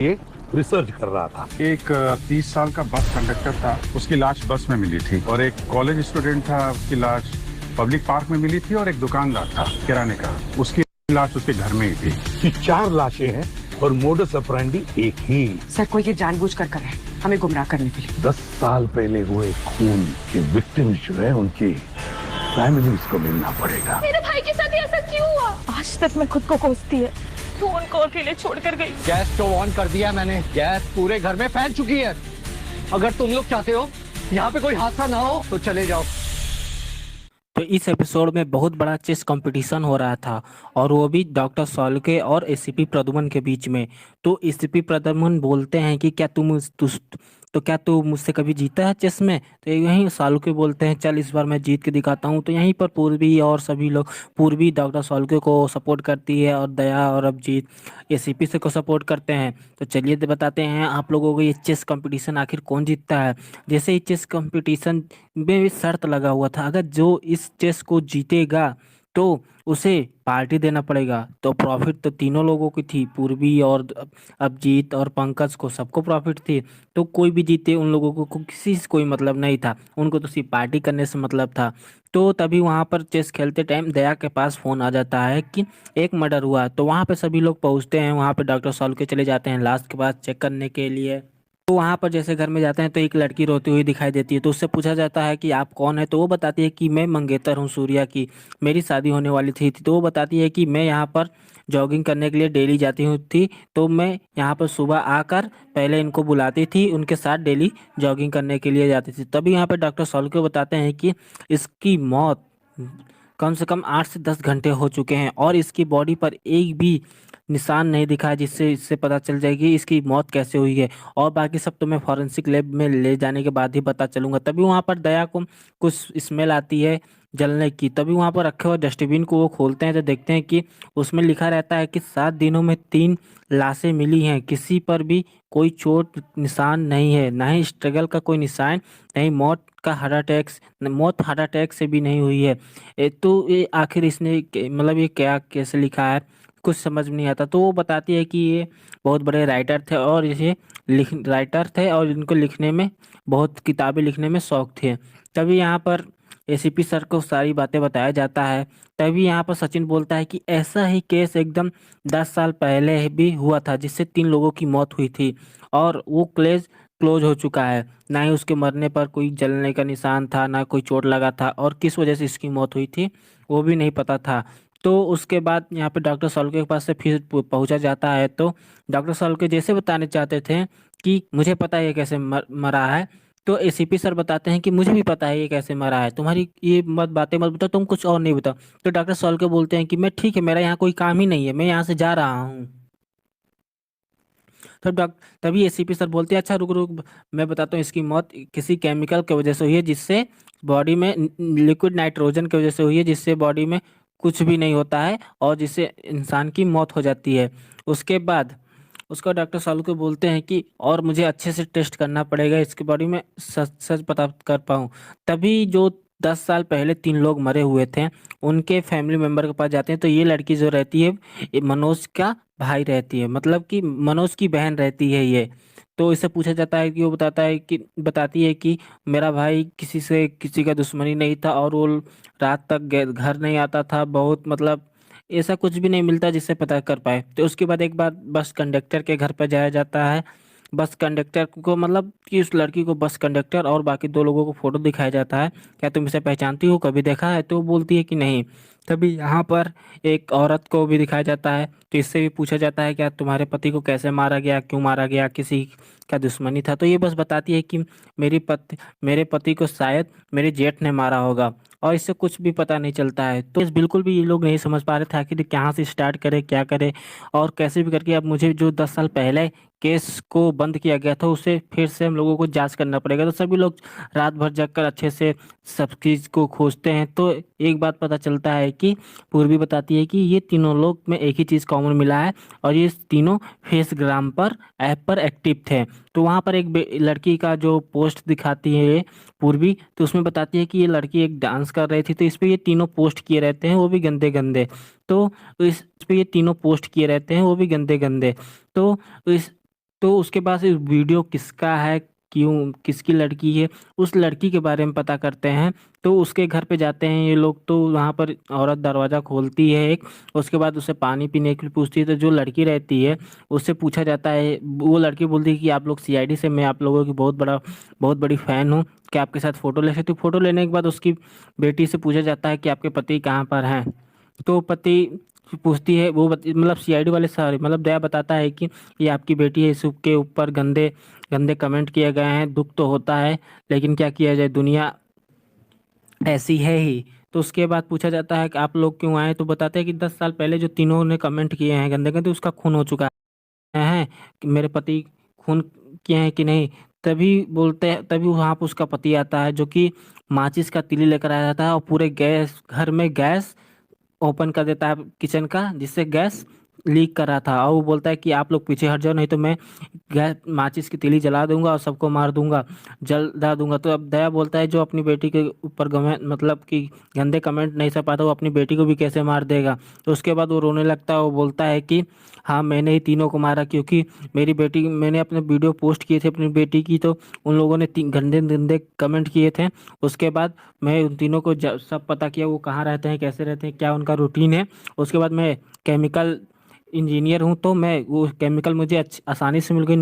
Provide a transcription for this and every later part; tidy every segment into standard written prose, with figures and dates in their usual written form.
ये रिसर्च कर रहा था। एक 30 साल का बस कंडक्टर था, उसकी लाश बस में मिली थी। और एक कॉलेज स्टूडेंट था, उसकी लाश पब्लिक पार्क में मिली थी। और एक दुकानदार था किराने का, उसकी लाश उसके घर में ही थी। कि 4 लाशें हैं और मोडस ऑपरेंडी एक ही। सर, कोई ये जानबूझ कर है हमें गुमराह करने के लिए। 10 साल पहले हुए खून के विक्टिम्स जो है उनकी फैमिलीज को मिलना पड़ेगा। मेरे भाई के साथ ऐसा क्यों हुआ? आज तक मैं खुद को कोसती है, तू उनको अकेले छोड़कर गई। गैस स्टोव ऑन कर दिया मैंने, गैस पूरे घर में फैल चुकी है। अगर तुम लोग चाहते हो यहाँ पे कोई हादसा ना हो तो चले जाओ। तो इस एपिसोड में बहुत बड़ा चेस कंपटीशन हो रहा था और वो भी डॉक्टर सॉल्के और एसीपी प्रद्युमन के बीच में। तो एसीपी प्रद्युमन बोलते हैं कि क्या तू मुझसे कभी जीता है चेस में? तो यहीं सॉल्के बोलते हैं चल इस बार मैं जीत के दिखाता हूँ। तो यहीं पर पूर्वी और सभी लोग, पूर्वी डॉक्टर सॉल्के को सपोर्ट करती है और दया और अभिजीत एसीपी से को सपोर्ट करते हैं। तो चलिए बताते हैं आप लोगों को ये चेस कंपटीशन आखिर कौन जीतता है। जैसे ही चेस कंपटीशन में भी शर्त लगा हुआ था, अगर जो इस चेस को जीतेगा तो उसे पार्टी देना पड़ेगा। तो प्रॉफिट तो तीनों लोगों की थी, पूर्वी और अभिजीत और पंकज को, सबको प्रॉफिट थी। तो कोई भी जीते उन लोगों को किसी से कोई मतलब नहीं था, उनको तो सिर्फ पार्टी करने से मतलब था। तो तभी वहाँ पर चेस खेलते टाइम दया के पास फ़ोन आ जाता है कि एक मर्डर हुआ। तो वहाँ पे सभी लोग पहुँचते हैं, वहाँ पे डॉक्टर सॉल्व के चले जाते हैं लाश के पास चेक करने के लिए। तो वहाँ पर जैसे घर में जाते हैं तो एक लड़की रोती हुई दिखाई देती है। तो उससे पूछा जाता है कि आप कौन है? तो वो बताती है कि मैं मंगेतर हूँ सूर्या की, मेरी शादी होने वाली थी। तो वो बताती है कि मैं यहाँ पर जॉगिंग करने के लिए डेली जाती हूँ थी। तो मैं यहाँ पर सुबह आकर पहले इनको बुलाती थी, उनके साथ डेली जॉगिंग करने के लिए जाती थी। तभी यहाँ पर डॉक्टर सॉल्व को बताते हैं कि इसकी मौत कम से कम 8 से 10 घंटे हो चुके हैं और इसकी बॉडी पर एक भी निशान नहीं दिखा है, जिससे इससे पता चल जाएगी इसकी मौत कैसे हुई है। और बाकी सब तो मैं फॉरेंसिक लैब में ले जाने के बाद ही पता चलूंगा। तभी वहाँ पर दया को कुछ स्मेल आती है जलने की। तभी वहाँ पर रखे हुए डस्टबिन को वो खोलते हैं तो देखते हैं कि उसमें लिखा रहता है कि 7 दिनों में 3 लाशें मिली हैं, किसी पर भी कोई चोट निशान नहीं है, ना ही स्ट्रगल का कोई निशान, नहीं मौत हार्ट अटैक से भी नहीं हुई है। तो ये आखिर इसने मतलब ये क्या कैसे लिखा है, कुछ समझ में नहीं आता। तो वो बताती है कि ये बहुत बड़े राइटर थे और इनको लिखने में, बहुत किताबें लिखने में शौक थे। तभी यहाँ पर एसीपी सर को सारी बातें बताया जाता है। तभी यहाँ पर सचिन बोलता है कि ऐसा ही केस एकदम 10 साल पहले भी हुआ था जिससे 3 लोगों की मौत हुई थी और वो केस क्लोज हो चुका है। ना ही उसके मरने पर कोई जलने का निशान था, ना कोई चोट लगा था, और किस वजह से इसकी मौत हुई थी वो भी नहीं पता था। तो उसके बाद यहाँ पे डॉक्टर सॉल्के के पास से फिर पहुंचा जाता है। तो डॉक्टर सॉल्के जैसे बताने चाहते थे कि मुझे पता है ये कैसे मरा है, तो एसीपी सर बताते हैं कि मुझे भी पता है ये कैसे मरा है, तुम्हारी ये मत बातें मत बताओ, तुम कुछ और नहीं बताओ। तो डॉक्टर सॉल्के बोलते हैं कि मैं ठीक है, मेरा यहाँ कोई काम ही नहीं है, मैं यहाँ से जा रहा हूँ। तभी एसीपी सर बोलते हैं अच्छा रुक रुक, मैं बताता हूँ, इसकी मौत किसी केमिकल की वजह से हुई है, जिससे बॉडी में लिक्विड नाइट्रोजन की वजह से हुई है, जिससे बॉडी में कुछ भी नहीं होता है और जिससे इंसान की मौत हो जाती है। उसके बाद उसका डॉक्टर सालू को बोलते हैं कि और मुझे अच्छे से टेस्ट करना पड़ेगा इसके बॉडी में, सच सच पता कर पाऊँ। तभी जो 10 साल पहले 3 लोग मरे हुए थे उनके फैमिली मेंबर के पास जाते हैं। तो ये लड़की जो रहती है ये मनोज का भाई रहती है, मतलब कि मनोज की बहन रहती है ये। तो इससे पूछा जाता है कि वो बताती है कि मेरा भाई किसी से किसी का दुश्मनी नहीं था और वो रात तक घर नहीं आता था, बहुत मतलब ऐसा कुछ भी नहीं मिलता जिससे पता कर पाए। तो उसके बाद एक बार बस कंडक्टर के घर पर जाया जाता है। बस कंडक्टर को मतलब कि उस लड़की को बस कंडक्टर और बाकी 2 लोगों को फोटो दिखाया जाता है, क्या तुम इसे पहचानती हो, कभी देखा है? तो वो बोलती है कि नहीं। तभी यहाँ पर एक औरत को भी दिखाया जाता है। तो इससे भी पूछा जाता है क्या तुम्हारे पति को कैसे मारा गया, क्यों मारा गया, किसी का दुश्मनी था? तो ये बस बताती है कि मेरे पति को शायद मेरे जेठ ने मारा होगा, और इससे कुछ भी पता नहीं चलता है। तो इस बिल्कुल भी ये लोग नहीं समझ पा रहे थे आखिर कहाँ से स्टार्ट करे, क्या करे, और कैसे भी करके अब मुझे जो 10 साल पहले केस को बंद किया गया था उसे फिर से हम लोगों को जांच करना पड़ेगा। तो सभी लोग रात भर जगकर अच्छे से सब चीज़ को खोजते हैं। तो एक बात पता चलता है कि पूर्वी बताती है कि ये तीनों लोग में एक ही चीज़ कॉमन मिला है और ये तीनों फेसग्राम पर ऐप पर एक्टिव थे। तो वहाँ पर एक लड़की का जो पोस्ट दिखाती है पूर्वी, तो उसमें बताती है कि ये लड़की एक डांस कर रही थी, तो इस पे ये तीनों पोस्ट किए रहते हैं, वो भी गंदे गंदे। तो इस पे ये तीनों पोस्ट किए रहते हैं, वो भी गंदे गंदे। तो इस तो उसके बाद ये वीडियो किसका है, क्यों, किसकी लड़की है, उस लड़की के बारे में पता करते हैं। तो उसके घर पे जाते हैं ये लोग, तो वहाँ पर औरत दरवाज़ा खोलती है एक। उसके बाद उसे पानी पीने के लिए पूछती है, तो जो लड़की रहती है उससे पूछा जाता है, वो लड़की बोलती है कि आप लोग सीआईडी से, मैं आप लोगों की बहुत बड़ी फ़ैन हूँ, कि आपके साथ फ़ोटो ले सकती हूँ। फ़ोटो लेने के बाद उसकी बेटी से पूछा जाता है कि आपके पति कहाँ पर हैं। तो पति पूछती है, मतलब सीआईडी वाले, सारे मतलब दया बताता है कि ये आपकी बेटी है, इसके ऊपर गंदे गंदे कमेंट किए गए हैं, दुख तो होता है, लेकिन क्या किया जाए, दुनिया ऐसी है ही। तो उसके बाद पूछा जाता है कि आप लोग क्यों आए, तो बताते हैं कि 10 साल पहले जो तीनों ने कमेंट किए हैं गंदे गंदे, उसका खून हो चुका है कि मेरे पति खून किए हैं कि नहीं। तभी बोलते हैं, तभी वहाँ पर उसका पति आता है, जो कि माचिस का तीली लेकर आया जाता है, और पूरे गैस, घर में गैस ओपन कर देता है किचन का, जिससे गैस लीक कर रहा था। और वो बोलता है कि आप लोग पीछे हट जाओ, नहीं तो मैं गैस माचिस की तीली जला दूंगा और सबको मार दूंगा, जला दूंगा। तो अब दया बोलता है, जो अपनी बेटी के ऊपर मतलब कि गंदे कमेंट नहीं सह पाता, वो अपनी बेटी को भी कैसे मार देगा। तो उसके बाद वो रोने लगता है, वो बोलता है कि हाँ, मैंने ही तीनों को मारा, क्योंकि मेरी बेटी, मैंने अपने वीडियो पोस्ट किए थे अपनी बेटी की, तो उन लोगों ने गंदे गंदे कमेंट किए थे। उसके बाद मैं उन तीनों को सब पता किया, वो कहाँ रहते हैं, कैसे रहते हैं, क्या उनका रूटीन है। उसके बाद मैं केमिकल इंजीनियर हूँ, तो मैं वो केमिकल मुझे आसानी से मिल गई,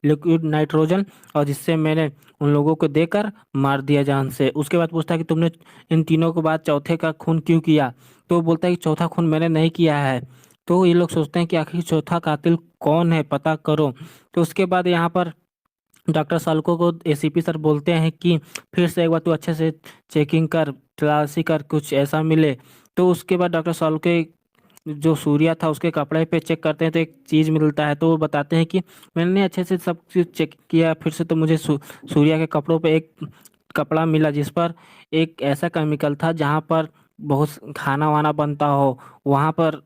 लिक्विड नाइट्रोजन, और जिससे मैंने उन लोगों को देकर मार दिया जान से। उसके बाद पूछता है कि तुमने इन तीनों के बाद चौथे का खून क्यों किया। तो वो बोलता है कि चौथा खून मैंने नहीं किया है। तो ये लोग सोचते हैं कि आखिर चौथा कातिल कौन है, पता करो। तो उसके बाद यहाँ पर डॉक्टर साल्को को एसीपी सर बोलते हैं कि फिर से एक बार तू अच्छे से चेकिंग कर, तलाशी कर, कुछ ऐसा मिले। तो उसके बाद डॉक्टर साल्के जो सूर्या था उसके कपड़े पे चेक करते हैं, तो एक चीज़ मिलता है। तो वो बताते हैं कि मैंने अच्छे से सब चीज़ चेक किया फिर से, तो मुझे सूर्या के कपड़ों पे एक कपड़ा मिला, जिस पर एक ऐसा केमिकल था जहाँ पर बहुत खाना वाना बनता हो, वहाँ पर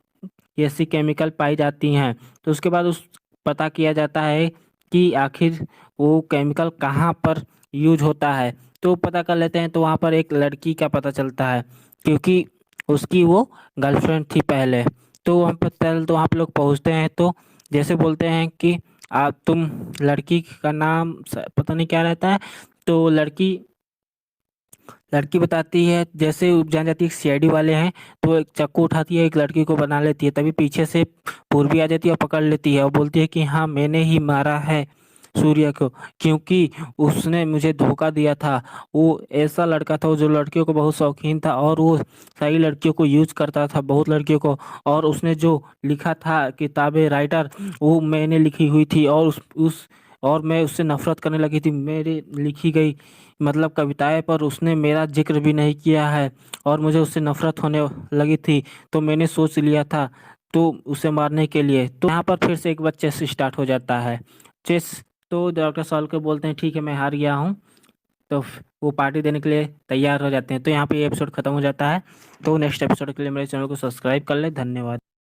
ऐसी केमिकल पाई जाती हैं। तो उसके बाद उस पता किया जाता है कि आखिर वो केमिकल कहाँ पर यूज होता है। तो पता कर लेते हैं, तो वहाँ पर एक लड़की का पता चलता है, क्योंकि उसकी वो गर्लफ्रेंड थी पहले। तो वहाँ पर पहले तो वहाँ पे लोग पहुँचते हैं, तो जैसे बोलते हैं कि आप, तुम, लड़की का नाम पता नहीं क्या रहता है। तो लड़की लड़की बताती है, जैसे जान जाती है सीआईडी वाले हैं, तो एक चाकू उठाती है, एक लड़की को बना लेती है। तभी पीछे से पूर्वी आ जाती है और पकड़ लेती है, और बोलती है कि हाँ, मैंने ही मारा है सूर्य को, क्योंकि उसने मुझे धोखा दिया था। वो ऐसा लड़का था जो लड़कियों को बहुत शौकीन था, और वो सही लड़कियों को यूज करता था, बहुत लड़कियों को। और उसने जो लिखा था किताबें, राइटर, वो मैंने लिखी हुई थी, और उस और मैं उससे नफरत करने लगी थी। मेरी लिखी गई मतलब कविताएं पर उसने मेरा जिक्र भी नहीं किया है, और मुझे उससे नफरत होने लगी थी। तो मैंने सोच लिया था तो उसे मारने के लिए। तो यहाँ पर फिर से एक बार चेस स्टार्ट हो जाता है, चेस। तो डॉक्टर सॉल को बोलते हैं ठीक है, मैं हार गया हूँ। तो वो पार्टी देने के लिए तैयार हो जाते हैं। तो यहाँ पे ये एपिसोड खत्म हो जाता है। तो नेक्स्ट एपिसोड के लिए मेरे चैनल को सब्सक्राइब कर ले। धन्यवाद।